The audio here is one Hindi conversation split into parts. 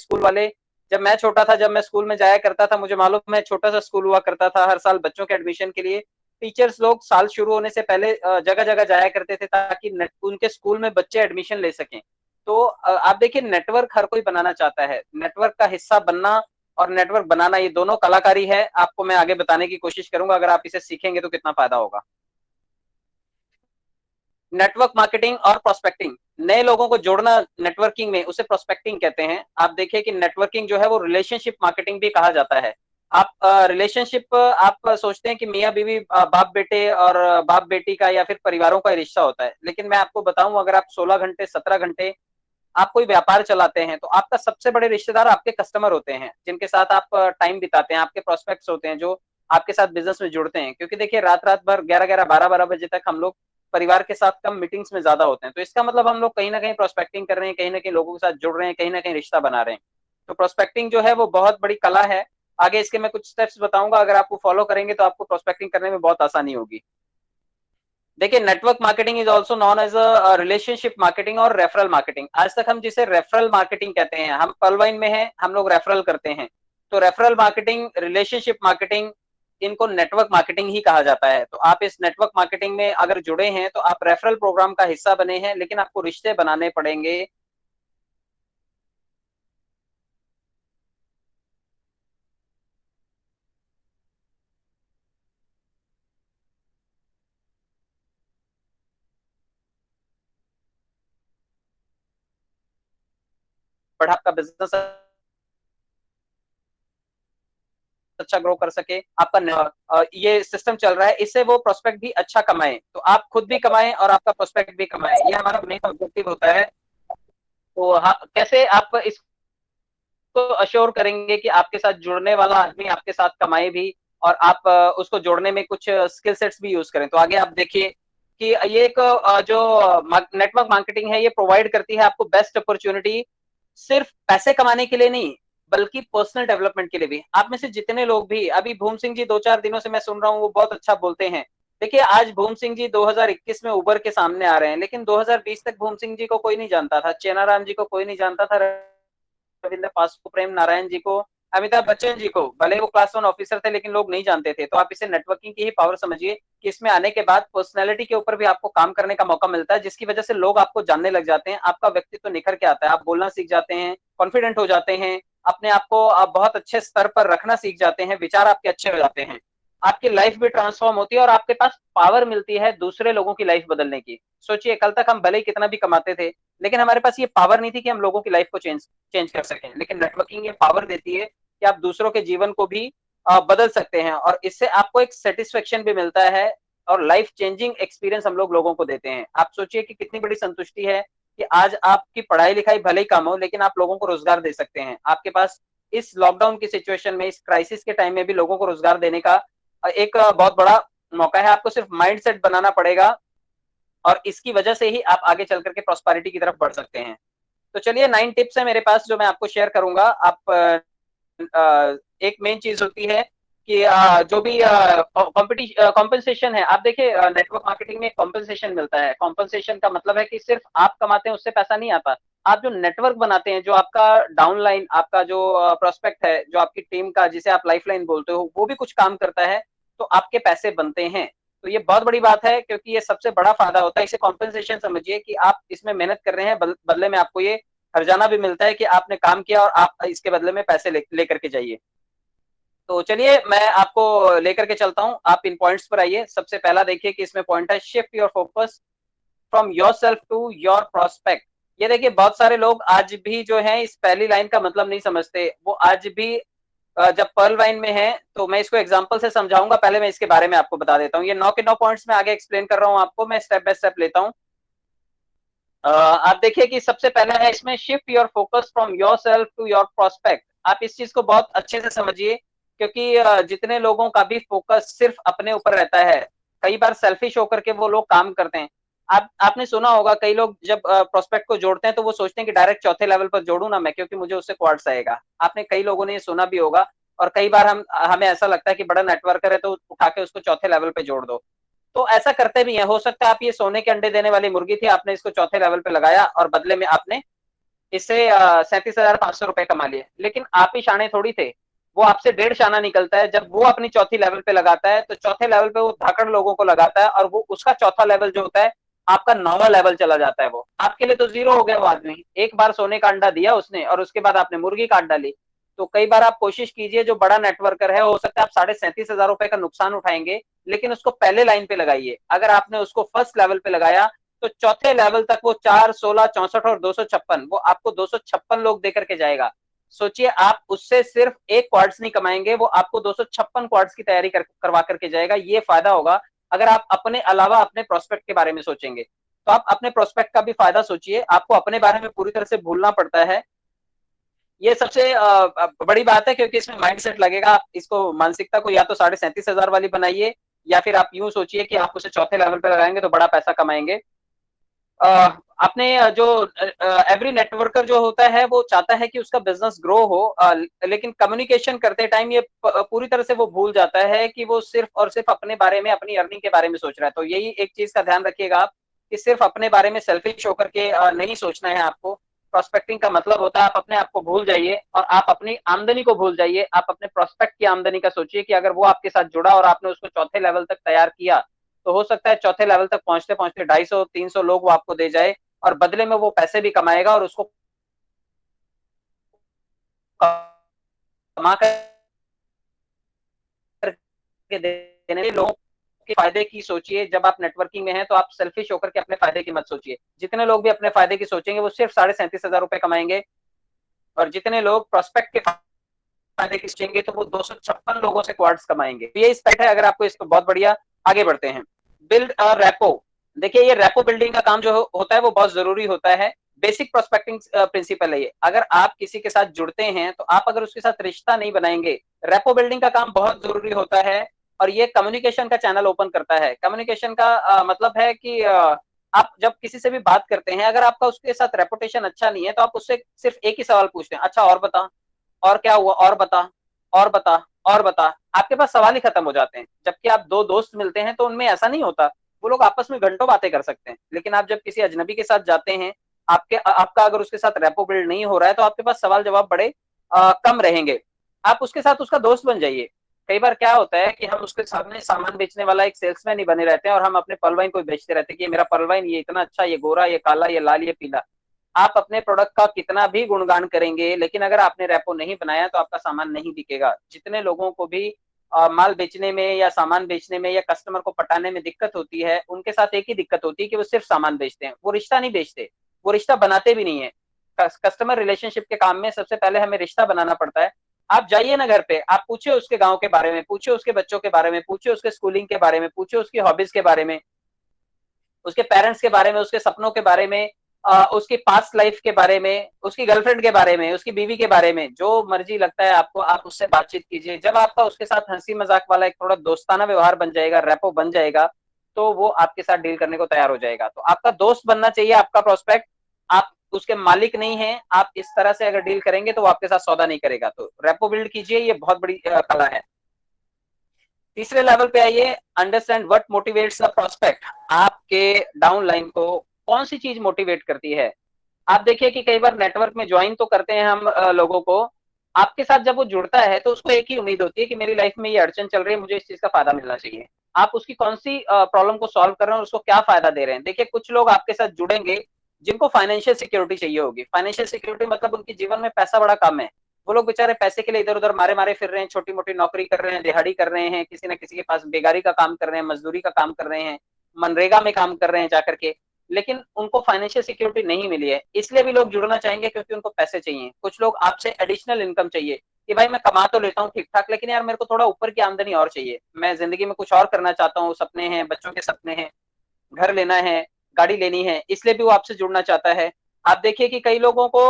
स्कूल वाले, जब मैं छोटा था, जब मैं स्कूल में जाया करता था, मुझे मालूम है छोटा सा स्कूल हुआ करता था, हर साल बच्चों के एडमिशन के लिए टीचर्स लोग साल शुरू होने से पहले जगह जगह जाया करते थे ताकि उनके स्कूल में बच्चे एडमिशन ले सकें। तो आप देखिए नेटवर्क हर कोई बनाना चाहता है, नेटवर्क का हिस्सा बनना और नेटवर्क बनाना ये दोनों कलाकारी है। आपको मैं आगे बताने की कोशिश करूंगा, अगर आप इसे सीखेंगे तो कितना फायदा होगा। नेटवर्क मार्केटिंग और प्रोस्पेक्टिंग, नए लोगों को जोड़ना नेटवर्किंग में, उसे प्रोस्पेक्टिंग कहते हैं। आप देखिए कि नेटवर्किंग जो है वो रिलेशनशिप मार्केटिंग भी कहा जाता है। आप रिलेशनशिप आप सोचते हैं कि मियाँ बीवी बाप बेटे और बाप बेटी का या फिर परिवारों का रिश्ता होता है, लेकिन मैं आपको बताऊं अगर आप 16 घंटे 17 घंटे आप कोई व्यापार चलाते हैं तो आपका सबसे बड़े रिश्तेदार आपके कस्टमर होते हैं, जिनके साथ आप टाइम बिताते हैं, आपके प्रोस्पेक्ट्स होते हैं जो आपके साथ बिजनेस में जुड़ते हैं। क्योंकि देखिए रात रात भर 11-11 12-12 बजे तक हम लोग परिवार के साथ कम मीटिंग्स में ज्यादा होते हैं, तो इसका मतलब हम लोग कहीं ना कहीं प्रोस्पेक्टिंग कर रहे हैं, कहीं ना कहीं लोगों के साथ जुड़ रहे हैं, कहीं ना कहीं रिश्ता बना रहे हैं। तो प्रोस्पेक्टिंग जो है वो बहुत बड़ी कला है। आगे इसके मैं कुछ स्टेप्स बताऊंगा, अगर आपको फॉलो करेंगे तो आपको प्रोस्पेक्टिंग करने में बहुत आसानी होगी। देखिए network marketing is also known as a relationship marketing और रेफरल मार्केटिंग। आज तक हम जिसे रेफरल मार्केटिंग कहते हैं, हम पर्लवाइन में हैं, हम लोग रेफरल करते हैं। तो रेफरल मार्केटिंग, रिलेशनशिप मार्केटिंग, इनको नेटवर्क मार्केटिंग ही कहा जाता है। तो आप इस नेटवर्क मार्केटिंग में अगर जुड़े हैं तो आप रेफरल प्रोग्राम का हिस्सा बने हैं, लेकिन आपको रिश्ते बनाने पड़ेंगे। बढ़ा आपका बिजनेस अच्छा ग्रो कर सके, आपका ये सिस्टम चल रहा है, इससे वो प्रोस्पेक्ट भी अच्छा कमाए, तो आप खुद भी कमाएं और आपका प्रोस्पेक्ट भी कमाए, ये हमारा मेन ऑब्जेक्टिव होता है। तो हाँ, कैसे आप इसको अश्योर करेंगे कि आपके साथ जुड़ने वाला आदमी आपके साथ कमाए भी और आप उसको जोड़ने में कुछ स्किल सेट्स भी यूज करें। तो आगे आप देखिए कि ये एक जो नेटवर्क मार्केटिंग है ये प्रोवाइड करती है आपको बेस्ट अपॉर्चुनिटी, सिर्फ पैसे कमाने के लिए नहीं बल्कि पर्सनल डेवलपमेंट के लिए भी। आप में से जितने लोग भी, अभी भूम सिंह जी 2-4 दिनों से मैं सुन रहा हूँ वो बहुत अच्छा बोलते हैं। देखिए आज भूम सिंह जी 2021 में उभर के सामने आ रहे हैं, लेकिन 2020 तक भूम सिंह जी को कोई नहीं जानता था, चेनाराम जी को कोई नहीं जानता था, रविंद्र पासको, प्रेम नारायण जी को, अमिताभ बच्चन जी को, भले वो क्लास 1 ऑफिसर थे लेकिन लोग नहीं जानते थे। तो आप इसे नेटवर्किंग की ही पावर समझिए कि इसमें आने के बाद पर्सनैलिटी के ऊपर भी आपको काम करने का मौका मिलता है, जिसकी वजह से लोग आपको जानने लग जाते हैं, आपका व्यक्तित्व तो निखर के आता है, आप बोलना सीख जाते हैं, कॉन्फिडेंट हो जाते हैं, अपने आप को आप बहुत अच्छे स्तर पर रखना सीख जाते हैं, विचार आपके अच्छे हो जाते हैं, आपकी लाइफ भी ट्रांसफॉर्म होती है और आपके पास पावर मिलती है दूसरे लोगों की लाइफ बदलने की। सोचिए कल तक हम भले ही कितना भी कमाते थे, लेकिन हमारे पास ये पावर नहीं थी कि हम लोगों की लाइफ को चेंज चेंज कर सकें, लेकिन नेटवर्किंग ये पावर देती है कि आप दूसरों के जीवन को भी बदल सकते हैं और इससे आपको एक सेटिस्फेक्शन भी मिलता है और लाइफ चेंजिंग एक्सपीरियंस हम लोगों को देते हैं। आप सोचिए कि कितनी बड़ी संतुष्टि है कि आज आपकी पढ़ाई लिखाई भले ही कम हो लेकिन आप लोगों को रोजगार दे सकते हैं। आपके पास इस लॉकडाउन की सिचुएशन में, इस क्राइसिस के टाइम में भी लोगों को रोजगार देने का एक बहुत बड़ा मौका है। आपको सिर्फ माइंड सेट बनाना पड़ेगा और इसकी वजह से ही आप आगे चल करके प्रॉस्पेरिटी की तरफ बढ़ सकते हैं। तो चलिए 9 टिप्स है मेरे पास जो मैं आपको शेयर करूंगा। आप एक मेन चीज होती है कि जो भी कॉम्पनसेशन है, आप देखिए नेटवर्क मार्केटिंग में कॉम्पनसेशन मिलता है। कॉम्पनसेशन का मतलब है कि सिर्फ आप कमाते हैं उससे पैसा नहीं आता, आप जो नेटवर्क बनाते हैं, जो आपका डाउनलाइन, आपका जो प्रोस्पेक्ट है, जो आपकी टीम का जिसे आप लाइफलाइन बोलते हो, वो भी कुछ काम करता है तो आपके पैसे बनते हैं। तो ये बहुत बड़ी बात है क्योंकि ये सबसे बड़ा फायदा होता है। इसे कॉम्पनसेशन समझिए कि आप इसमें मेहनत कर रहे हैं, बदले में आपको ये हर्जाना भी मिलता है कि आपने काम किया और आप इसके बदले में पैसे लेकर के जाइए। तो चलिए मैं आपको लेकर के चलता हूं, आप इन पॉइंट्स पर आइए। सबसे पहला देखिए कि इसमें पॉइंट है shift your focus from yourself to your prospect. ये देखिए बहुत सारे लोग आज भी जो है इस पहली लाइन का मतलब नहीं समझते। वो आज भी जब पर्ल वाइन में है, तो मैं इसको एग्जांपल से समझाऊंगा, पहले मैं इसके बारे में आपको बता देता हूँ। ये 9 के 9 पॉइंट्स में आगे एक्सप्लेन कर रहा हूँ आपको, मैं स्टेप बाय स्टेप लेता हूँ। आप देखिए कि सबसे पहला है इसमें shift your focus from yourself to your prospect. आप इस चीज को बहुत अच्छे से समझिए क्योंकि जितने लोगों का भी फोकस सिर्फ अपने ऊपर रहता है, कई बार सेल्फिश होकर के वो लोग काम करते हैं। आपने सुना होगा कई लोग जब प्रोस्पेक्ट को जोड़ते हैं तो वो सोचते हैं कि डायरेक्ट चौथे लेवल पर जोड़ू ना मैं, क्योंकि मुझे उससे क्वार्ट्स आएगा। आपने कई लोगों ने ये सुना भी होगा और कई बार हमें ऐसा लगता है कि बड़ा नेटवर्कर है तो उठा के उसको चौथे लेवल पे जोड़ दो। तो ऐसा करते भी हैं। हो सकता है आप ये सोने के अंडे देने वाली मुर्गी थी, आपने इसको चौथे लेवल पे लगाया और बदले में आपने इससे 37,500 रुपए कमा लिए। लेकिन आप ही शाणे थोड़ी थे, वो आपसे 1.5 शाना निकलता है। जब वो अपनी चौथी लेवल पे लगाता है तो चौथे लेवल पे वो धाकड़ लोगों को लगाता है, और वो उसका चौथा लेवल जो होता है आपका 9वां लेवल चला जाता है। वो आपके लिए तो जीरो हो गया वो आदमी। एक बार सोने का अंडा दिया उसने और उसके बाद आपने मुर्गी काट डाली। तो कई बार आप कोशिश कीजिए, जो बड़ा नेटवर्कर है, हो सकता है आप 37,500 रुपए का नुकसान उठाएंगे, लेकिन उसको पहले लाइन पे लगाइए। अगर आपने उसको फर्स्ट लेवल पे लगाया तो चौथे लेवल तक वो 4, 16, 64 और 256, वो आपको 256 लोग देकर के जाएगा। सोचिए, आप उससे सिर्फ एक क्वार्ट्स नहीं कमाएंगे, वो आपको 256 क्वार्ट्स की तैयारी करवा करके जाएगा। ये फायदा होगा अगर आप अपने अलावा अपने प्रोस्पेक्ट के बारे में सोचेंगे। तो आप अपने प्रोस्पेक्ट का भी फायदा सोचिए। आपको अपने बारे में पूरी तरह से भूलना पड़ता है। ये सबसे बड़ी बात है, क्योंकि इसमें माइंडसेट लगेगा। आप इसको, मानसिकता को या तो 37,500 वाली बनाइए, या फिर आप यूं सोचिए कि आप उसे चौथे लेवल पे लगाएंगे तो बड़ा पैसा कमाएंगे। आपने जो एवरी नेटवर्कर जो होता है वो चाहता है कि उसका बिजनेस ग्रो हो, लेकिन कम्युनिकेशन करते टाइम ये पूरी तरह से वो भूल जाता है कि वो सिर्फ और सिर्फ अपने बारे में, अपनी अर्निंग के बारे में सोच रहा है। तो यही एक चीज का ध्यान रखिएगा आप, कि सिर्फ अपने बारे में सेल्फिश होकर के नहीं सोचना है आपको। प्रोस्पेक्टिंग का मतलब होता है आप अपने आप को भूल जाइए और आप अपनी आमदनी को भूल जाइए। आप अपने प्रोस्पेक्ट की आमदनी का सोचिए कि अगर वो आपके साथ जुड़ा और आपने उसको चौथे लेवल तक तैयार किया, तो हो सकता है चौथे लेवल तक पहुंचते पहुंचते 250, 300 लोग वो आपको दे जाए, और बदले में वो पैसे भी कमाएगा, और उसको कमा करके देने लोगों के फायदे की सोचिए। जब आप नेटवर्किंग में हैं तो आप सेल्फिश होकर के अपने फायदे की मत सोचिए। जितने लोग भी अपने फायदे की सोचेंगे वो सिर्फ 37,500 रुपए कमाएंगे, और जितने लोग प्रोस्पेक्ट के फायदे की सोचेंगे तो वो 256 लोगों से क्वार्ट्स कमाएंगे। ये स्पेक्ट है। अगर आपको इसको बहुत बढ़िया, आगे बढ़ते हैं। Build a repo. देखिए, ये रेपो बिल्डिंग का काम जो होता है वो बहुत जरूरी होता है। बेसिक प्रोस्पेक्टिंग प्रिंसिपल है ये। अगर आप किसी के साथ जुड़ते हैं तो आप अगर उसके साथ रिश्ता नहीं बनाएंगे, रेपो बिल्डिंग का काम बहुत जरूरी होता है। और ये कम्युनिकेशन का चैनल ओपन करता है। कम्युनिकेशन का मतलब है कि आप जब किसी से भी बात करते हैं, अगर आपका उसके साथ रेपुटेशन अच्छा नहीं है तो आप उससे सिर्फ एक ही सवाल पूछते हैं, अच्छा और बता, और क्या हुआ, और बता, और बता, और बता। आपके पास सवाल ही खत्म हो जाते हैं। जबकि आप दो दोस्त मिलते हैं तो उनमें ऐसा नहीं होता, वो लोग आपस में घंटों बातें कर सकते हैं। लेकिन आप जब किसी अजनबी के साथ जाते हैं, आपका अगर उसके साथ रेपो बिल्ड नहीं हो रहा है तो आपके पास सवाल जवाब बड़े कम रहेंगे। आप उसके साथ उसका दोस्त बन जाइए। कई बार क्या होता है कि हम उसके सामने सामान बेचने वाला एक सेल्समैन ही बने रहते हैं, और हम अपने पलवाइन को बेचते रहते हैं कि ये मेरा पलवाइन, ये इतना अच्छा, ये गोरा, ये काला, ये लाल, ये पीला। आप अपने प्रोडक्ट का कितना भी गुणगान करेंगे, लेकिन अगर आपने रेपो नहीं बनाया तो आपका सामान नहीं बिकेगा। जितने लोगों को भी माल बेचने में या सामान बेचने में या कस्टमर को पटाने में दिक्कत होती है, उनके साथ एक ही दिक्कत होती है कि वो सिर्फ सामान बेचते हैं, वो रिश्ता नहीं बेचते, वो रिश्ता बनाते भी नहीं है। कस्टमर रिलेशनशिप के काम में सबसे पहले हमें रिश्ता बनाना पड़ता है। आप जाइए ना घर पे, आप पूछिए उसके गांव के बारे में, पूछिए उसके बच्चों के बारे में, पूछिए उसके स्कूलिंग के बारे में, पूछिए उसकी हॉबीज के बारे में, उसके पेरेंट्स के बारे में, उसके सपनों के बारे में, उसकी पास्ट लाइफ के बारे में, उसकी गर्लफ्रेंड के बारे में, उसकी बीवी के बारे में। जो मर्जी लगता है आपको, आप उससे बातचीत कीजिए। जब आपका उसके साथ हंसी मजाक वाला एक थोड़ा दोस्ताना व्यवहार बन जाएगा, रेपो बन जाएगा, तो वो आपके साथ डील करने को तैयार हो जाएगा। तो आपका दोस्त बनना चाहिए आपका प्रोस्पेक्ट। आप उसके मालिक नहीं है। आप इस तरह से अगर डील करेंगे तो वो आपके साथ सौदा नहीं करेगा। तो रेपो बिल्ड कीजिए, ये बहुत बड़ी कला है। तीसरे लेवल पे आइए, understand what motivates the prospect. आपके डाउन लाइन को कौन सी चीज मोटिवेट करती है। आप देखिए कि कई बार नेटवर्क में ज्वाइन तो करते हैं हम लोगों को। आपके साथ जब वो जुड़ता है तो उसको एक ही उम्मीद होती है कि मेरी लाइफ में ये अड़चन चल रही है, मुझे इस चीज का फायदा मिलना चाहिए। आप उसकी कौन सी प्रॉब्लम को सॉल्व कर रहे हैं और उसको क्या फायदा दे रहे हैं। देखिए, कुछ लोग आपके साथ जुड़ेंगे जिनको फाइनेंशियल सिक्योरिटी चाहिए होगी। फाइनेंशियल सिक्योरिटी मतलब उनके जीवन में पैसा बड़ा कम है। वो लोग बेचारे पैसे के लिए इधर उधर मारे मारे फिर रहे हैं, छोटी मोटी नौकरी कर रहे हैं, दिहाड़ी कर रहे हैं, किसी न किसी के पास बेगारी का काम कर रहे हैं, मजदूरी का काम कर रहे हैं, मनरेगा में काम कर रहे हैं जाकर के। लेकिन उनको फाइनेंशियल सिक्योरिटी नहीं मिली है, इसलिए भी लोग जुड़ना चाहेंगे क्योंकि उनको पैसे चाहिए। कुछ लोग आपसे एडिशनल इनकम चाहिए कि भाई मैं कमा तो लेता हूँ ठीक ठाक, लेकिन यार मेरे को थोड़ा ऊपर की आमदनी और चाहिए, मैं जिंदगी में कुछ और करना चाहता हूँ, सपने हैं, बच्चों के सपने हैं, घर लेना है, गाड़ी लेनी है, इसलिए भी वो आपसे जुड़ना चाहता है। आप देखिए कि कई लोगों को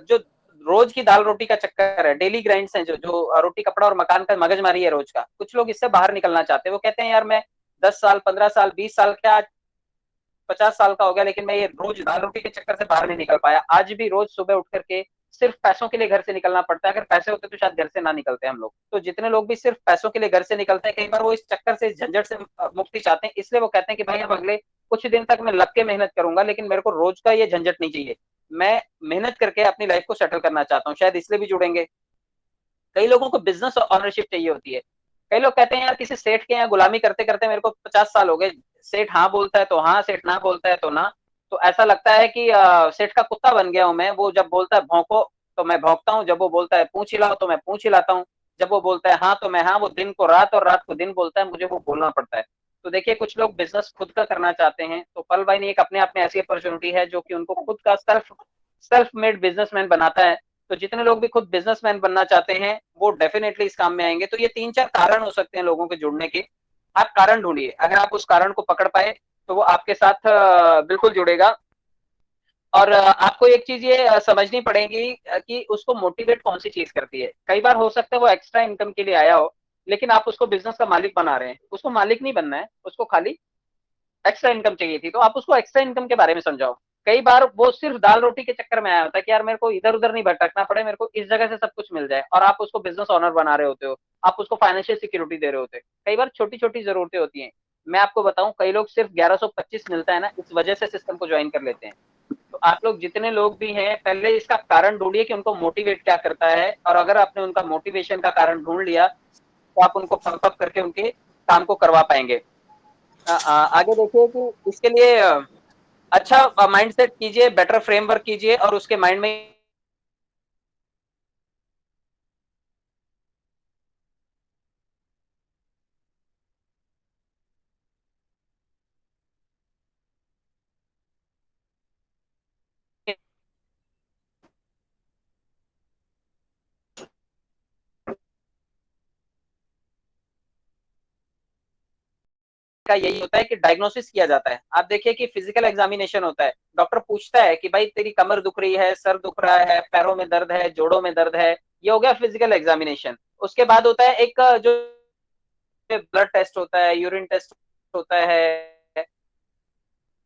जो रोज की दाल रोटी का चक्कर है, डेली ग्राइंड्स है, जो रोटी कपड़ा और मकान का मगजमारी है रोज का, कुछ लोग इससे बाहर निकलना चाहते हैं। वो कहते हैं यार मैं 10 साल, 15 साल, 20 साल, क्या 50 साल का हो गया, लेकिन मैं ये रोज दाल रोटी के चक्कर से बाहर नहीं निकल पाया। आज भी रोज सुबह उठ करके सिर्फ पैसों के लिए घर से निकलना पड़ता है। अगर पैसे होते तो शायद घर से ना निकलते हम लोग। तो जितने लोग भी सिर्फ पैसों के लिए घर से निकलते हैं, कई बार वो इस चक्कर से, इस झंझट से मुक्ति चाहते हैं, इसलिए वो कहते हैं कि भाई अब अगले कुछ दिन तक मैं लग के मेहनत करूंगा, लेकिन मेरे को रोज का ये झंझट नहीं चाहिए। मैं मेहनत करके अपनी लाइफ को सेटल करना चाहता हूँ, शायद इसलिए भी जुड़ेंगे। कई लोगों को बिजनेस ऑनरशिप चाहिए होती है। कई लोग कहते हैं यार किसी सेठ के यहाँ गुलामी करते करते मेरे को 50 साल हो गए, सेठ हाँ बोलता है तो हाँ, सेठ ना बोलता है तो ना। तो ऐसा लगता है कि सेठ का कुत्ता बन गया हूं मैं। वो जब बोलता है भौंको तो मैं भौंकता हूँ, जब वो बोलता है पूंछ हिलाओ तो मैं पूंछ हिलाता हूँ, जब वो बोलता है हाँ तो मैं हाँ। वो दिन को रात और रात को दिन बोलता है, मुझे वो बोलना पड़ता है। तो देखिए कुछ लोग बिजनेस खुद का करना चाहते हैं, तो पल भाई ने एक अपने आप में ऐसी अपॉर्चुनिटी है जो कि उनको खुद का सेल्फ सेल्फ मेड बिजनेसमैन बनाता है। तो जितने लोग भी खुद बिजनेसमैन बनना चाहते हैं वो डेफिनेटली इस काम में आएंगे। तो ये 3-4 कारण हो सकते हैं लोगों के जुड़ने के। आप कारण ढूंढिए, अगर आप उस कारण को पकड़ पाए तो वो आपके साथ बिल्कुल जुड़ेगा। और आपको एक चीज ये समझनी पड़ेगी कि उसको मोटिवेट कौन सी चीज करती है। कई बार हो सकता है वो एक्स्ट्रा इनकम के लिए आया हो, लेकिन आप उसको बिजनेस का मालिक बना रहे हैं। उसको मालिक नहीं बनना है, उसको खाली एक्स्ट्रा इनकम चाहिए थी, तो आप उसको एक्स्ट्रा इनकम के बारे में समझाओ। कई बार वो सिर्फ दाल रोटी के चक्कर में आया होता है कि यार मेरे को इधर उधर नहीं भटकना पड़े, मेरे को इस जगह से सब कुछ मिल जाए, और आप उसको बिजनेस ऑनर बना रहे होते हो, आप उसको फाइनेंशियल सिक्योरिटी दे रहे होते हो। कई बार छोटी छोटी जरूरतें होती हैं। मैं आपको बताऊं, कई लोग सिर्फ 1125 मिलता है ना, इस वजह से सिस्टम को ज्वाइन कर लेते हैं। तो आप लोग जितने लोग भी हैं, पहले इसका कारण ढूंढिए कि उनको मोटिवेट क्या करता है, और अगर आपने उनका मोटिवेशन का कारण ढूंढ लिया तो आप उनको पंप अप करके उनके काम को करवा पाएंगे। आगे देखिए कि इसके लिए अच्छा माइंडसेट कीजिए, बेटर फ्रेमवर्क कीजिए, और उसके माइंड में का यही होता है कि डायग्नोसिस किया जाता है। आप देखिए कि फिजिकल एग्जामिनेशन होता है, डॉक्टर पूछता है कि भाई तेरी कमर दुख रही है, सर दुख रहा है, पैरों में दर्द है, जोड़ों में दर्द है। ये हो गया फिजिकल एग्जामिनेशन। उसके बाद होता है एक जो ब्लड टेस्ट होता है, यूरिन टेस्ट होता है,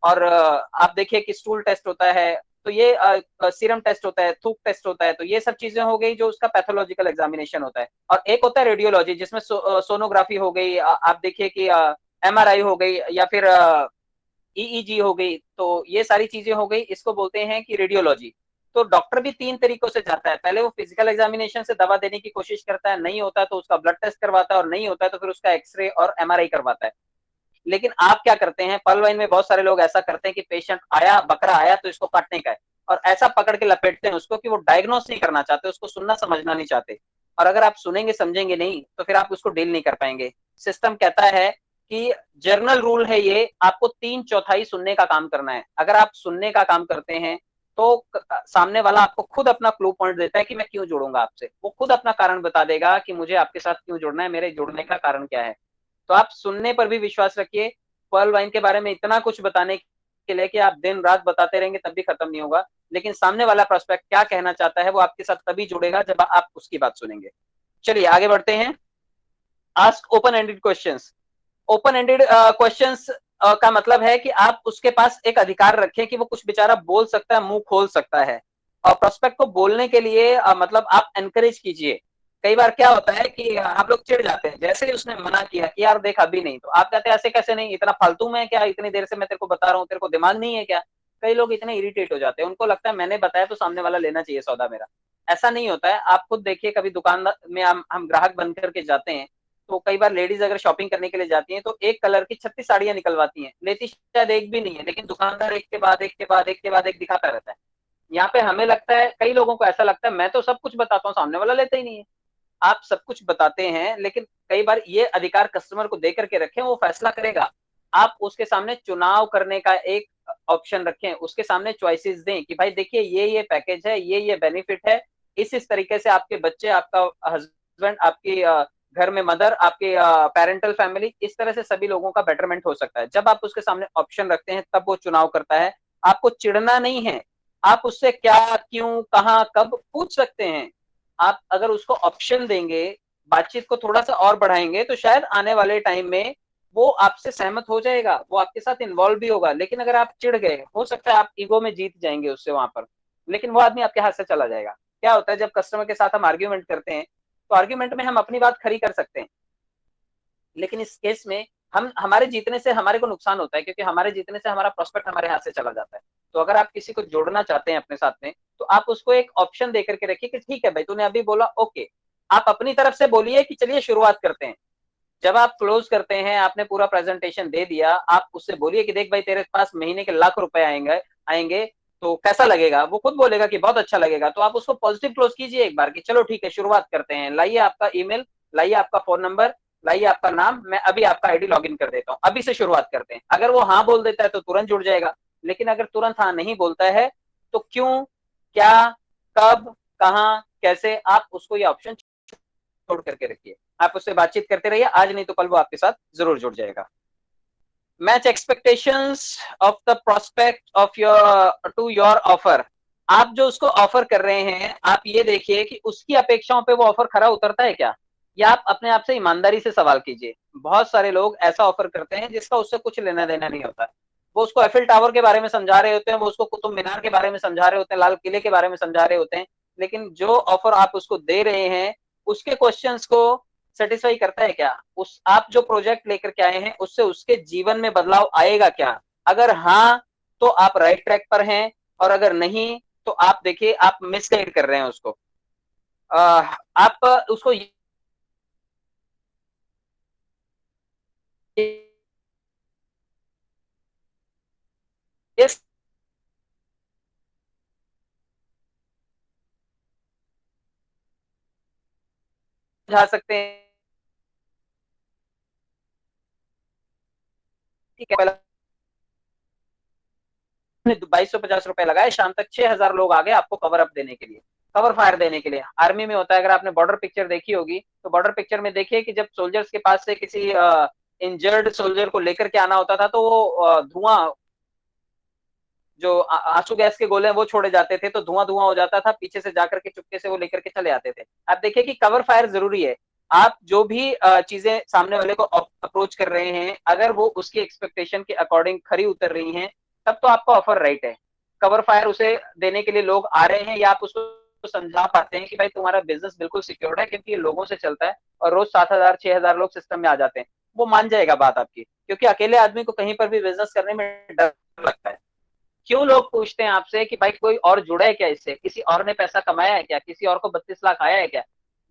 और आप देखिए कि स्टूल टेस्ट होता है। तो ये सीरम टेस्ट होता है, थूक टेस्ट होता है। तो ये सब चीजें हो गई जो उसका पैथोलॉजिकल एग्जामिनेशन होता है। और एक होता है रेडियोलॉजी, जिसमें सोनोग्राफी हो गई, आप देखिए कि एमआरआई हो गई, या फिर ईईजी हो गई। तो ये सारी चीजें हो गई, इसको बोलते हैं कि रेडियोलॉजी। तो डॉक्टर भी 3 तरीकों से जाता है। पहले वो फिजिकल एग्जामिनेशन से दवा देने की कोशिश करता है, नहीं होता तो उसका ब्लड टेस्ट करवाता है, और नहीं होता है तो फिर उसका एक्सरे और एमआरआई करवाता है। लेकिन आप क्या करते हैं, पल वाइन में बहुत सारे लोग ऐसा करते हैं कि पेशेंट आया, बकरा आया तो इसको काटने का है, और ऐसा पकड़ के लपेटते हैं उसको कि वो डायग्नोस नहीं करना चाहते, उसको सुनना समझना नहीं चाहते। और अगर आप सुनेंगे समझेंगे नहीं तो फिर आप उसको डील नहीं कर पाएंगे। सिस्टम कहता है कि जर्नल रूल है ये, आपको 3/4 सुनने का काम करना है। अगर आप सुनने का काम करते हैं तो सामने वाला आपको खुद अपना क्लू पॉइंट देता है कि मैं क्यों जुड़ूंगा आपसे। वो खुद अपना कारण बता देगा कि मुझे आपके साथ क्यों जुड़ना है, मेरे जुड़ने का कारण क्या है। तो आप सुनने पर भी विश्वास रखिए। पर्ल वाइन के बारे में इतना कुछ बताने के लिए कि आप दिन रात बताते रहेंगे तब भी खत्म नहीं होगा। लेकिन सामने वाला प्रोस्पेक्ट क्या कहना चाहता है वो आपके साथ तभी जुड़ेगा जब आप उसकी बात सुनेंगे। चलिए आगे बढ़ते हैं। Ask open ended questions. Open ended questions का मतलब है कि आप उसके पास एक अधिकार रखें कि वो कुछ बेचारा बोल सकता है, मुंह खोल सकता है। और प्रोस्पेक्ट को बोलने के लिए मतलब आप एनकरेज कीजिए। कई बार क्या होता है कि आप लोग चिढ़ जाते हैं, जैसे ही उसने मना किया कि यार देख अभी नहीं, तो आप कहते हैं ऐसे कैसे नहीं, इतना फालतू में क्या, इतनी देर से मैं तेरे को बता रहा हूँ, तेरे को दिमाग नहीं है क्या। कई लोग इतने इरिटेट हो जाते हैं, उनको लगता है मैंने बताया तो सामने वाला लेना चाहिए सौदा मेरा। ऐसा नहीं होता है। आप खुद देखिए, कभी दुकान में हम ग्राहक बन करके जाते हैं, तो कई बार लेडीज अगर शॉपिंग करने के लिए जाती हैं तो एक कलर की 36 साड़ियां निकलवाती हैं, लेती शायद एक भी नहीं है, लेकिन दुकानदार एक के बाद एक के बाद एक के बाद एक दिखाता रहता है। यहाँ पे हमें लगता है, कई लोगों को ऐसा लगता है मैं तो सब कुछ बताता हूँ, सामने वाला लेता ही नहीं है। आप सब कुछ बताते हैं, लेकिन कई बार ये अधिकार कस्टमर को दे करके रखें, वो फैसला करेगा। आप उसके सामने चुनाव करने का एक ऑप्शन रखें, उसके सामने चॉइसेस दें कि भाई देखिए ये पैकेज है, ये बेनिफिट है। इस तरीके से आपके बच्चे, आपका हस्बैंड, आपकी घर में मदर, आपके पेरेंटल फैमिली, इस तरह से सभी लोगों का बेटरमेंट हो सकता है। जब आप उसके सामने ऑप्शन रखते हैं तब वो चुनाव करता है। आपको चिढ़ना नहीं है, आप उससे क्या, क्यों, कहाँ, कब पूछ सकते हैं। आप अगर उसको ऑप्शन देंगे, बातचीत को थोड़ा सा और बढ़ाएंगे, तो शायद आने वाले टाइम में वो आपसे सहमत हो जाएगा, वो आपके साथ इन्वॉल्व भी होगा। लेकिन अगर आप चिढ़ गए, हो सकता है आप ईगो में जीत जाएंगे उससे वहां पर, लेकिन वो आदमी आपके हाथ से चला जाएगा। क्या होता है जब कस्टमर के साथ हम आर्ग्यूमेंट करते हैं, तो आर्ग्यूमेंट में हम अपनी बात खड़ी कर सकते हैं, लेकिन इस केस में हम हमारे जीतने से हमारे को नुकसान होता है, क्योंकि हमारे जीतने से हमारा प्रोस्पेक्ट हमारे हाथ से चला जाता है। तो अगर आप किसी को जोड़ना चाहते हैं अपने साथ में, तो आप उसको एक ऑप्शन दे करके रखिए कि ठीक है भाई, तूने अभी बोला ओके, आप अपनी तरफ से बोलिए कि चलिए शुरुआत करते हैं। जब आप क्लोज करते हैं, आपने पूरा प्रेजेंटेशन दे दिया, आप उससे बोलिए कि देख भाई, तेरे पास महीने के लाख रुपए आएंगे आएंगे तो कैसा लगेगा? वो खुद बोलेगा कि बहुत अच्छा लगेगा। तो आप उसको पॉजिटिव क्लोज कीजिए एक बार कि चलो ठीक है, शुरुआत करते हैं, लाइए आपका ईमेल, लाइए आपका फोन नंबर, लाइए आपका नाम, मैं अभी आपका आईडी लॉग इन कर देता हूँ, अभी से शुरुआत करते हैं। अगर वो हाँ बोल देता है तो तुरंत जुड़ जाएगा, लेकिन अगर तुरंत हाँ नहीं बोलता है तो क्यों, क्या, कब, कहाँ, कैसे, आप उसको ये ऑप्शन छोड़ करके रखिए। आप उससे बातचीत करते रहिए, आज नहीं तो कल वो आपके साथ जरूर जुड़ जाएगा। Match expectations of the prospect of your to your offer. आप जो उसको ऑफर कर रहे हैं, आप ये देखिए कि उसकी अपेक्षाओं पे वो ऑफर खरा उतरता है क्या, या आप अपने आप से ईमानदारी से सवाल कीजिए। बहुत सारे लोग ऐसा ऑफर करते हैं जिसका उससे कुछ लेना देना नहीं होता। वो उसको एफिल टावर के बारे में समझा रहे होते हैं, वो उसको कुतुब मीनार के बारे में समझा रहे होते हैं, लाल किले के बारे में समझा रहे होते हैं, लेकिन जो ऑफर आप उसको दे रहे हैं उसके क्वेश्चंस को सेटिस्फाई करता है क्या? उस आप जो प्रोजेक्ट लेकर के आए हैं उससे उसके जीवन में बदलाव आएगा क्या? अगर हाँ, तो आप राइट ट्रैक पर हैं, और अगर नहीं तो आप देखिए आप मिसगाइड कर रहे हैं उसको। आप उसको ये समझा सकते हैं कि पहला 2250 रुपए लगाए, शाम तक 6000 लोग आ गए आपको कवर अप देने के लिए, कवर फायर देने के लिए। आर्मी में होता है, अगर आपने बॉर्डर पिक्चर देखी होगी तो बॉर्डर पिक्चर में देखिए कि जब सोल्जर्स के पास से किसी इंजर्ड सोल्जर को लेकर के आना होता था तो वो धुआं, जो आंसू गैस के गोले हैं वो छोड़े जाते थे, तो धुआं धुआं हो जाता था, पीछे से जाकर के चुपके से वो लेकर के चले आते थे। आप देखिए कि कवर फायर जरूरी है। आप जो भी चीजें सामने वाले को अप्रोच कर रहे हैं, अगर वो उसकी एक्सपेक्टेशन के अकॉर्डिंग खरी उतर रही हैं, तब तो आपका ऑफर राइट है। कवर फायर उसे देने के लिए लोग आ रहे हैं, या आप उसको समझा पाते हैं कि भाई तुम्हारा बिजनेस बिल्कुल सिक्योर्ड है, क्योंकि ये लोगों से चलता है और रोज 7,000 6,000 लोग सिस्टम में आ जाते हैं। वो मान जाएगा बात आपकी, क्योंकि अकेले आदमी को कहीं पर भी बिजनेस करने में डर लगता है। क्यों लोग पूछते हैं आपसे कि भाई कोई और जुड़ा है क्या, इससे किसी और ने पैसा कमाया है क्या, किसी और को 32 लाख आया है क्या?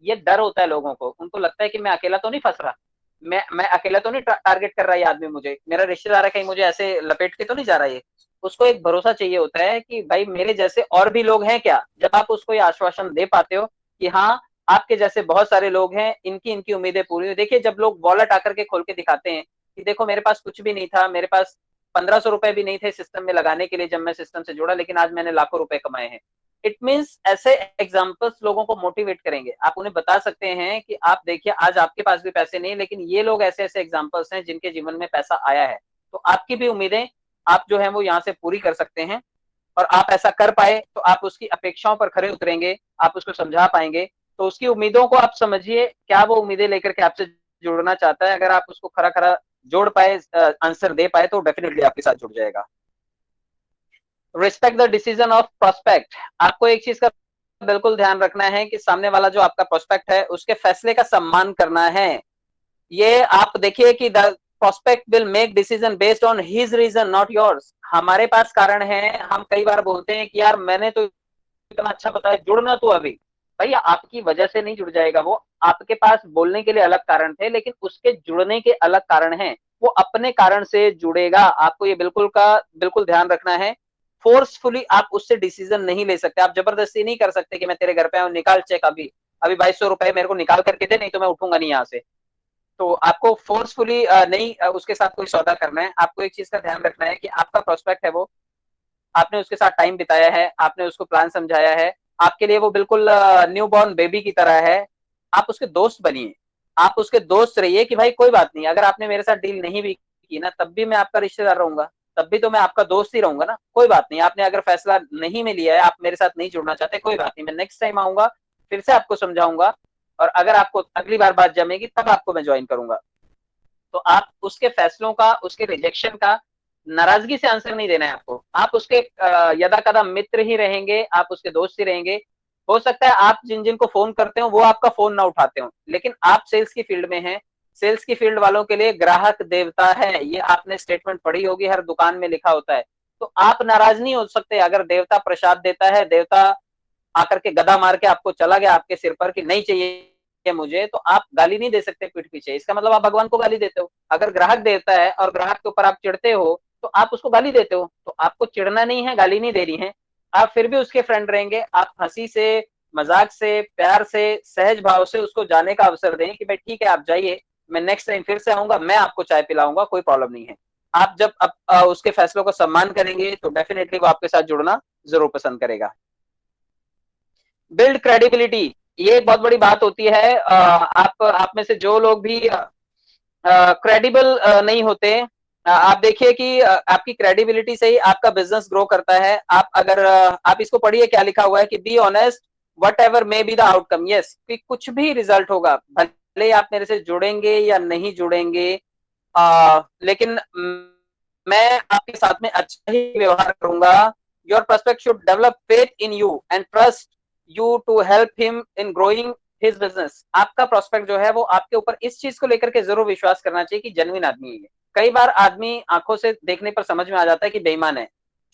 ये डर होता है लोगों को, उनको लगता है कि मैं अकेला तो नहीं फंस रहा, मैं अकेला तो नहीं टारगेट कर रहा है ये आदमी, मुझे मेरा रिश्तेदार है, कहीं मुझे ऐसे लपेट के तो नहीं जा रहा है। उसको एक भरोसा चाहिए होता है कि भाई मेरे जैसे और भी लोग हैं क्या। जब आप उसको ये आश्वासन दे पाते हो कि हाँ, आपके जैसे बहुत सारे लोग हैं, इनकी इनकी उम्मीदें पूरी हुई। देखिए, जब लोग वॉलेट आकर के खोल के दिखाते हैं कि देखो मेरे पास कुछ भी नहीं था, मेरे पास 1500 रुपए भी नहीं थे सिस्टम में लगाने के लिए जब मैं सिस्टम से जुड़ा, लेकिन आज मैंने लाखों रुपए कमाए हैं। इट मीन्स ऐसे एग्जाम्पल्स लोगों को मोटिवेट करेंगे। आप उन्हें बता सकते हैं कि आप देखिए, आज आपके पास भी पैसे नहीं, लेकिन ये लोग ऐसे ऐसे एग्जाम्पल्स हैं जिनके जीवन में पैसा आया है। तो आपकी भी उम्मीदें आप जो है वो यहाँ से पूरी कर सकते हैं, और आप ऐसा कर पाए तो आप उसकी अपेक्षाओं पर खरे उतरेंगे, आप उसको समझा पाएंगे। तो उसकी उम्मीदों को आप समझिए, क्या वो उम्मीदें लेकर के आपसे जुड़ना चाहता है। अगर आप उसको खरा खरा जोड़ पाए, आंसर दे पाए, तो डेफिनेटली आपके साथ जुड़ जाएगा। Respect the decision of prospect. आपको एक चीज का बिल्कुल ध्यान रखना है कि सामने वाला जो आपका प्रोस्पेक्ट है उसके फैसले का सम्मान करना है। ये आप देखिए कि the prospect will make decision based on his reason not yours. हमारे पास कारण है, हम कई बार बोलते हैं कि यार मैंने तो इतना अच्छा बताया, जुड़ना तो अभी। भैया आपकी वजह से नहीं जुड़ जाएगा वो, आपके पास बोलने के लिए अलग कारण थे, लेकिन उसके जुड़ने के अलग कारण हैं। वो अपने कारण से जुड़ेगा, आपको ये बिल्कुल ध्यान रखना है। फोर्सफुली आप उससे डिसीजन नहीं ले सकते, आप जबरदस्ती नहीं कर सकते कि मैं तेरे घर पे आऊं, निकाल चेक अभी, अभी 2200 रुपए मेरे को निकाल करके दे, नहीं तो मैं उठूंगा नहीं यहाँ से। तो आपको फोर्सफुली नहीं उसके साथ कोई सौदा करना है। आपको एक चीज का ध्यान रखना है कि आपका प्रोस्पेक्ट है वो, आपने उसके साथ टाइम बिताया है, आपने उसको प्लान समझाया है, आपके लिए वो बिल्कुल न्यू बॉर्न बेबी की तरह है। आप उसके दोस्त बनिए, आप उसके दोस्त रहिए कि भाई कोई बात नहीं, अगर आपने मेरे साथ डील नहीं भी की ना, तब भी मैं आपका रिश्तेदार रहूंगा, तब भी तो मैं आपका दोस्त ही रहूंगा ना। कोई बात नहीं, आपने अगर फैसला नहीं में लिया है, आप मेरे साथ नहीं जुड़ना चाहते, कोई बात नहीं, मैं नेक्स्ट टाइम आऊंगा, फिर से आपको समझाऊंगा, और अगर आपको अगली बार बात जमेगी तब आपको मैं ज्वाइन करूंगा। तो आप उसके फैसलों का, उसके रिजेक्शन का नाराजगी से आंसर नहीं देना है आपको। आप उसके यदा कदा मित्र ही रहेंगे, आप उसके दोस्त ही रहेंगे। हो सकता है आप जिन जिन को फोन करते हो वो आपका फोन ना उठाते हो, लेकिन आप सेल्स की फील्ड में हैं। सेल्स की फील्ड वालों के लिए ग्राहक देवता है, ये आपने स्टेटमेंट पढ़ी होगी, हर दुकान में लिखा होता है। तो आप नाराज नहीं हो सकते। अगर देवता प्रसाद देता है, देवता आकर के गदा मार के आपको चला गया आपके सिर पर कि नहीं चाहिए मुझे, तो आप गाली नहीं दे सकते पीठ पीछे। इसका मतलब आप भगवान को गाली देते हो। अगर ग्राहक देता है और ग्राहक के ऊपर आप चिढ़ते हो तो आप उसको गाली देते हो। तो आपको चिढ़ना नहीं है, गाली नहीं देनी है, आप फिर भी उसके फ्रेंड रहेंगे। आप हंसी से, मजाक से, प्यार से, सहज भाव से उसको जाने का अवसर दें कि भाई ठीक है आप जाइए, मैं नेक्स्ट टाइम फिर से आऊंगा, मैं आपको चाय पिलाऊंगा, कोई प्रॉब्लम नहीं है। आप जब उसके फैसलों का सम्मान करेंगे तो डेफिनेटली वो आपके साथ जुड़ना जरूर पसंद करेगा। बिल्ड क्रेडिबिलिटी, ये एक बहुत बड़ी बात होती है। आप में से जो लोग भी क्रेडिबल नहीं होते, आप देखिए कि आपकी क्रेडिबिलिटी से ही आपका बिजनेस ग्रो करता है। आप अगर आप इसको पढ़िए, क्या लिखा हुआ है कि be honest what ever may be the outcome. Yes, कि कुछ भी रिजल्ट होगा, भले आप मेरे से जुड़ेंगे या नहीं जुड़ेंगे, लेकिन मैं आपके साथ में अच्छा ही व्यवहार करूंगा। Your prospect should develop faith in you and trust you to help him in growing his business. आपका प्रोस्पेक्ट जो है वो आपके ऊपर इस चीज को लेकर के जरूर विश्वास करना चाहिए कि जेन्युइन आदमी है। कई बार आदमी आंखों से देखने पर समझ में आ जाता है कि बेईमान है,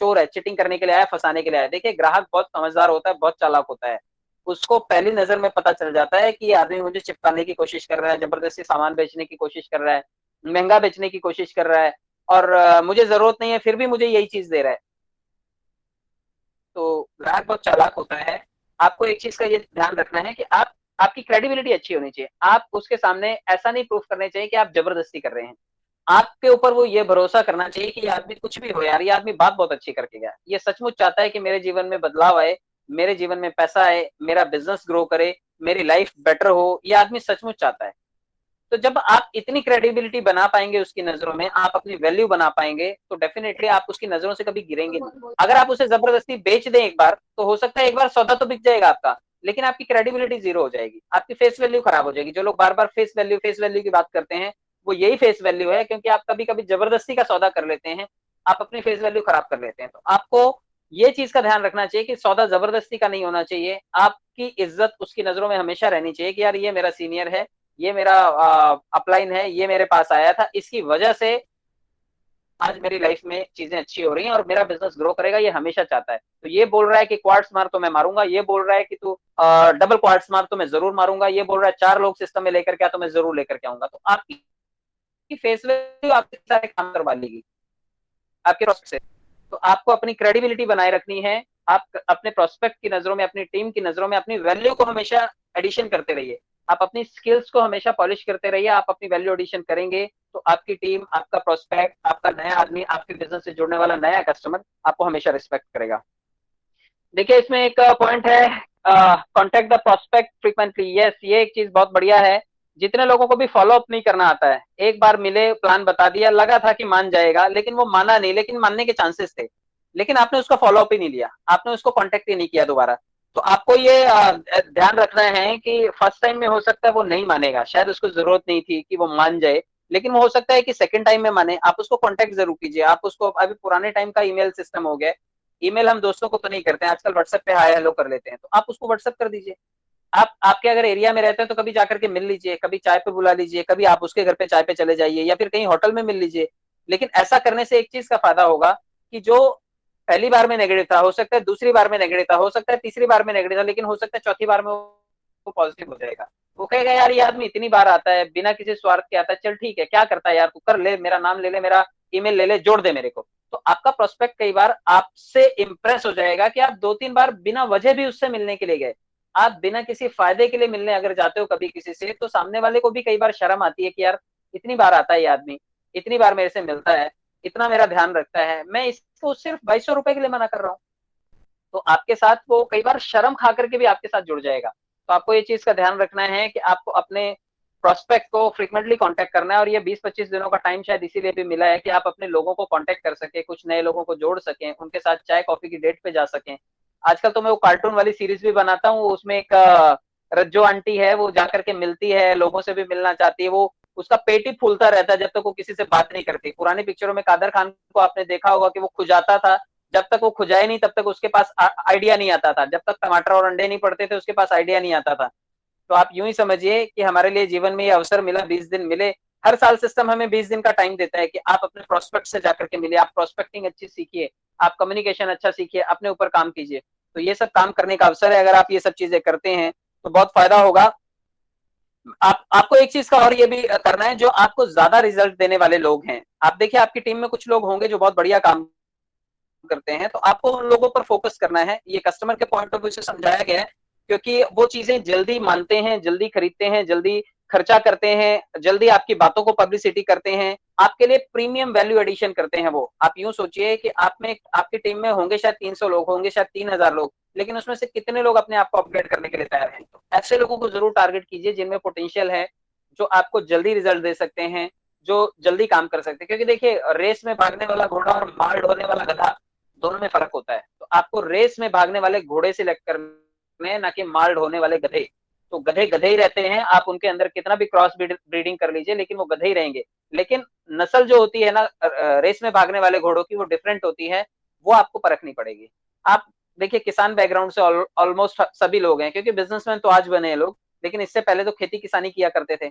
चोर है, चीटिंग करने के लिए आया, फंसाने के लिए आया। देखिए ग्राहक बहुत समझदार होता है, बहुत चालाक होता है, उसको पहली नजर में पता चल जाता है कि ये आदमी मुझे चिपकाने की कोशिश कर रहा है, जबरदस्ती सामान बेचने की कोशिश कर रहा है, महंगा बेचने की कोशिश कर रहा है, और मुझे जरूरत नहीं है फिर भी मुझे यही चीज दे रहा है। तो ग्राहक बहुत चालाक होता है। आपको एक चीज का ये ध्यान रखना है कि आप, आपकी क्रेडिबिलिटी अच्छी होनी चाहिए। आप उसके सामने ऐसा नहीं प्रूफ करने चाहिए कि आप जबरदस्ती कर रहे हैं। आपके ऊपर वो ये भरोसा करना चाहिए कि ये आदमी कुछ भी हो यार, ये आदमी बात बहुत अच्छी करके गया, ये सचमुच चाहता है कि मेरे जीवन में बदलाव आए, मेरे जीवन में पैसा आए, मेरा बिजनेस ग्रो करे, मेरी लाइफ बेटर हो, ये आदमी सचमुच चाहता है। तो जब आप इतनी क्रेडिबिलिटी बना पाएंगे उसकी नजरों में, आप अपनी वैल्यू बना पाएंगे, तो डेफिनेटली आप उसकी नजरों से कभी गिरेंगे नहीं। अगर आप उसे जबरदस्ती बेच दें एक बार, तो हो सकता है एक बार सौदा तो बिक जाएगा आपका, लेकिन आपकी क्रेडिबिलिटी जीरो हो जाएगी, आपकी फेस वैल्यू खराब हो जाएगी। जो लोग बार बार फेस वैल्यू की बात करते हैं, वो यही फेस वैल्यू है, क्योंकि आप कभी कभी जबरदस्ती का सौदा कर लेते हैं, आप अपनी फेस वैल्यू खराब कर लेते हैं। तो आपको ये चीज का ध्यान रखना चाहिए कि सौदा जबरदस्ती का नहीं होना चाहिए। आपकी इज्जत उसकी नजरों में हमेशा रहनी चाहिए कि यार ये मेरा सीनियर है, ये मेरा अपलाइन है, ये मेरे पास आया था, इसकी वजह से आज मेरी लाइफ में चीजें अच्छी हो रही हैं और मेरा बिजनेस ग्रो करेगा, ये हमेशा चाहता है। तो ये बोल रहा है कि क्वार्ट्स मार तो मैं मारूंगा, ये बोल रहा है कि तू डबल क्वार्ट्स मार तो मैं जरूर मारूंगा, ये बोल रहा है 4 लोग सिस्टम में लेकर के आ तो मैं जरूर लेकर के आऊंगा। तो आपकी फेस वैल्यू आपके सारे काम करवा लेगी आपके प्रोस्पेक्ट से। तो आपको अपनी क्रेडिबिलिटी बनाए रखनी है। आप अपने प्रोस्पेक्ट की नजरों में, अपनी टीम की नजरों में अपनी वैल्यू को हमेशा एडिशन करते रहिए। आप अपनी स्किल्स को हमेशा पॉलिश करते रहिए। आप अपनी वैल्यू एडिशन करेंगे तो आपकी टीम, आपका प्रोस्पेक्ट, आपका नया आदमी, आपके बिजनेस से जुड़ने वाला नया कस्टमर आपको हमेशा रिस्पेक्ट करेगा। देखिए इसमें एक पॉइंट है, contact the prospect frequently. Yes, ये एक चीज बहुत बढ़िया है। जितने लोगों को भी फॉलो अप नहीं करना आता है, एक बार मिले, प्लान बता दिया, लगा था कि मान जाएगा, लेकिन वो माना नहीं, लेकिन मानने के चांसेस थे, लेकिन आपने उसका फॉलो अप ही नहीं लिया, आपने उसको कॉन्टेक्ट ही नहीं किया दोबारा। तो आपको ये ध्यान रखना है कि फर्स्ट टाइम में हो सकता है वो नहीं मानेगा, शायद उसको जरूरत नहीं थी कि वो मान जाए, लेकिन वो हो सकता है कि सेकंड टाइम में माने। आप उसको कॉन्टेक्ट जरूर कीजिए। आप उसको, अभी पुराने टाइम का ईमेल सिस्टम हो गया, ईमेल हम दोस्तों को तो नहीं करते हैं आजकल, व्हाट्सएप पे हाय हेलो कर लेते हैं, तो आप उसको व्हाट्सएप कर दीजिए। आप आपके अगर एरिया में रहते हैं तो कभी जाकर के मिल लीजिए, कभी चाय पे बुला लीजिए, कभी आप उसके घर पे चाय पे चले जाइए, या फिर कहीं होटल में मिल लीजिए। लेकिन ऐसा करने से एक चीज का फायदा होगा कि जो पहली बार में नेगेटिव था, हो सकता है दूसरी बार में नेगेटिव था, हो सकता है तीसरी बार में नेगेटिव था, लेकिन हो सकता है चौथी बार में वो पॉजिटिव हो जाएगा। वो कहेगा यार ये आदमी इतनी बार आता है, बिना किसी स्वार्थ के आता है, चल ठीक है, क्या करता है यार, तू कर ले, मेरा नाम ले ले, मेरा ईमेल ले ले, जोड़ दे मेरे को। तो आपका प्रोस्पेक्ट कई बार आपसे इंप्रेस हो जाएगा कि आप 2-3 बार बिना वजह भी उससे मिलने के लिए गए। आप बिना किसी फायदे के लिए मिलने अगर जाते हो कभी किसी से, तो सामने वाले को भी कई बार शर्म आती है कि यार इतनी बार आता है ये आदमी, इतनी बार मेरे से मिलता है, इतना मेरा ध्यान रखता है, मैं इसको सिर्फ 2200 रुपए के लिए मना कर रहा हूँ। तो आपके साथ वो कई बार शर्म खा करके भी आपके साथ जुड़ जाएगा। तो आपको ये चीज का ध्यान रखना है कि आपको अपने प्रोस्पेक्ट को फ्रीक्वेंटली कांटेक्ट करना है, और ये 20-25 दिनों का टाइम शायद इसीलिए भी मिला है कि आप अपने लोगों को कांटेक्ट कर सके, कुछ नए लोगों को जोड़ सकें, उनके साथ चाय कॉफी की डेट पे जा सकें। आजकल तो मैं वो कार्टून वाली सीरीज भी बनाता हूँ, उसमें एक रज्जो आंटी है, वो जाकर के मिलती है, लोगों से भी मिलना चाहती है, वो उसका पेट ही फूलता रहता है जब तक वो किसी से बात नहीं करती। पुरानी पिक्चरों में कादर खान को आपने देखा होगा कि वो खुजाता था, जब तक वो खुजाए नहीं तब तक उसके पास आइडिया नहीं आता था, जब तक टमाटर और अंडे नहीं पड़ते थे उसके पास आइडिया नहीं आता था। तो आप यूं ही समझिए कि हमारे लिए जीवन में ये अवसर मिला, 20 दिन मिले। हर साल सिस्टम हमें 20 दिन का टाइम देता है कि आप अपने प्रोस्पेक्ट से जाकर के मिलिए, आप प्रोस्पेक्टिंग अच्छी सीखिए, आप कम्युनिकेशन अच्छा सीखिए, अपने ऊपर काम कीजिए। तो ये सब काम करने का अवसर है, अगर आप ये सब चीजें करते हैं तो बहुत फायदा होगा। आपको एक चीज का और ये भी करना है, जो आपको ज्यादा रिजल्ट देने वाले लोग हैं, आप देखिए आपकी टीम में कुछ लोग होंगे जो बहुत बढ़िया काम करते हैं, तो आपको उन लोगों पर फोकस करना है। ये कस्टमर के पॉइंट ऑफ व्यू से समझाया गया है, क्योंकि वो चीजें जल्दी मानते हैं, जल्दी खरीदते हैं, जल्दी खर्चा करते हैं, जल्दी आपकी बातों को पब्लिसिटी करते हैं, आपके लिए प्रीमियम वैल्यू एडिशन करते हैं वो। आप यूं सोचिए कि आप में आपकी टीम में होंगे शायद 300 लोग, होंगे शायद 3000 लोग, लेकिन उसमें से कितने लोग अपने आप को अपग्रेड करने के लिए तैयार हैं। तो ऐसे लोगों को जरूर टारगेट कीजिए जिनमें पोटेंशियल है, जो आपको जल्दी रिजल्ट दे सकते हैं, जो जल्दी काम कर सकते हैं। क्योंकि देखिए रेस में भागने वाला घोड़ा और मार ढोने वाला गधा, दोनों में फर्क होता है। तो आपको रेस में भागने वाले घोड़े सिलेक्ट करने हैं, ना कि माल ढोने वाले गधे। तो गधे गधे ही रहते हैं, आप उनके अंदर कितना भी क्रॉस ब्रीडिंग कर लीजिए, लेकिन वो गधे ही रहेंगे। लेकिन नस्ल जो होती है ना रेस में भागने वाले घोड़ों की, वो डिफरेंट होती है, वो आपको परखनी पड़ेगी। आप देखिए किसान बैकग्राउंड से ऑलमोस्ट सभी लोग हैं, क्योंकि बिजनेसमैन तो आज बने हैं लोग, लेकिन इससे पहले तो खेती किसानी किया करते थे।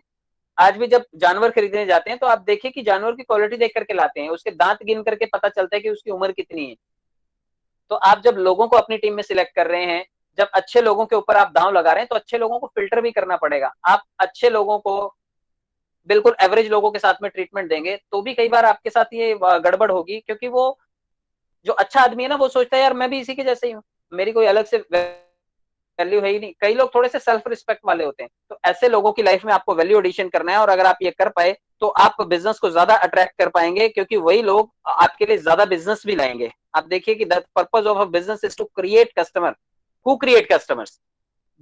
आज भी जब जानवर खरीदने जाते हैं तो आप देखिए कि जानवर की क्वालिटी देख करके लाते हैं, उसके दांत गिन करके पता चलता है कि उसकी उम्र कितनी है। तो आप जब लोगों को अपनी टीम में सिलेक्ट कर रहे हैं, जब अच्छे लोगों के ऊपर आप दांव लगा रहे हैं, तो अच्छे लोगों को फिल्टर भी करना पड़ेगा। आप अच्छे लोगों को बिल्कुल एवरेज लोगों के साथ में ट्रीटमेंट देंगे तो भी कई बार आपके साथ ये गड़बड़ होगी, क्योंकि वो जो अच्छा आदमी है ना, वो सोचता है यार मैं भी इसी के जैसे ही हूँ, मेरी कोई अलग से वैल्यू है ही नहीं। कई लोग थोड़े से सेल्फ रिस्पेक्ट वाले होते हैं, तो ऐसे लोगों की लाइफ में आपको वैल्यू एडिशन करना है। और अगर आप ये कर पाए तो आप बिजनेस को ज्यादा अट्रैक्ट कर पाएंगे, क्योंकि वही लोग आपके लिए ज्यादा बिजनेस भी लाएंगे। आप देखिए कि the purpose of a business is to create customer, who create customers.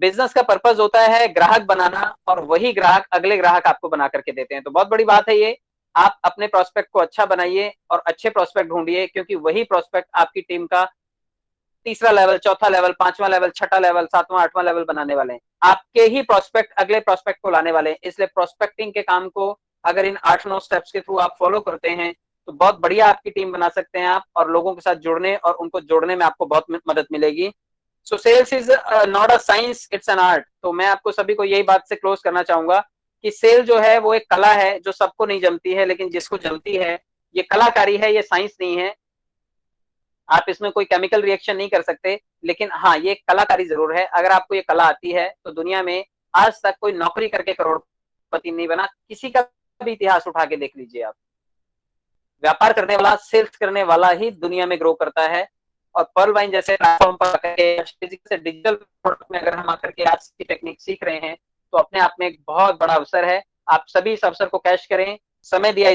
Business का पर्पज होता है ग्राहक बनाना, और वही ग्राहक अगले ग्राहक आपको बना करके देते हैं। तो बहुत बड़ी बात है ये, आप अपने प्रोस्पेक्ट को अच्छा बनाइए और अच्छे प्रोस्पेक्ट ढूंढिए, क्योंकि वही प्रोस्पेक्ट आपकी टीम का तीसरा लेवल, चौथा लेवल, पांचवा लेवल, छठा लेवल, सातवां आठवां लेवल बनाने वाले हैं। आपके ही प्रोस्पेक्ट अगले प्रोस्पेक्ट को लाने वाले हैं। इसलिए प्रोस्पेक्टिंग के काम को अगर इन 8-9 स्टेप्स के थ्रू आप फॉलो करते हैं तो बहुत बढ़िया आपकी टीम बना सकते हैं आप, और लोगों के साथ जुड़ने और उनको जोड़ने में आपको बहुत मदद मिलेगी। So sales is not a science, it's an art. तो मैं आपको सभी को यही बात से क्लोज करना चाहूंगा कि सेल जो है वो एक कला है, जो सबको नहीं जमती है, लेकिन जिसको जमती है, ये कलाकारी है, ये साइंस नहीं है। आप इसमें कोई केमिकल रिएक्शन नहीं कर सकते, लेकिन हाँ ये कलाकारी जरूर है। अगर आपको ये कला आती है तो दुनिया में आज तक कोई नौकरी करके करोड़पति नहीं बना, किसी का भी इतिहास उठा के देख लीजिए आप। व्यापार करने वाला, सेल्स करने वाला ही दुनिया में ग्रो करता है। और पर्ल वाइन जैसे प्लेटफॉर्म पर फिजिकल से डिजिटल प्रोडक्ट में अगर हम आकर के आज की टेक्निक सीख रहे हैं, तो अपने आप में एक बहुत बड़ा अवसर है। आप सभी इस अवसर को कैश करें। समय दिया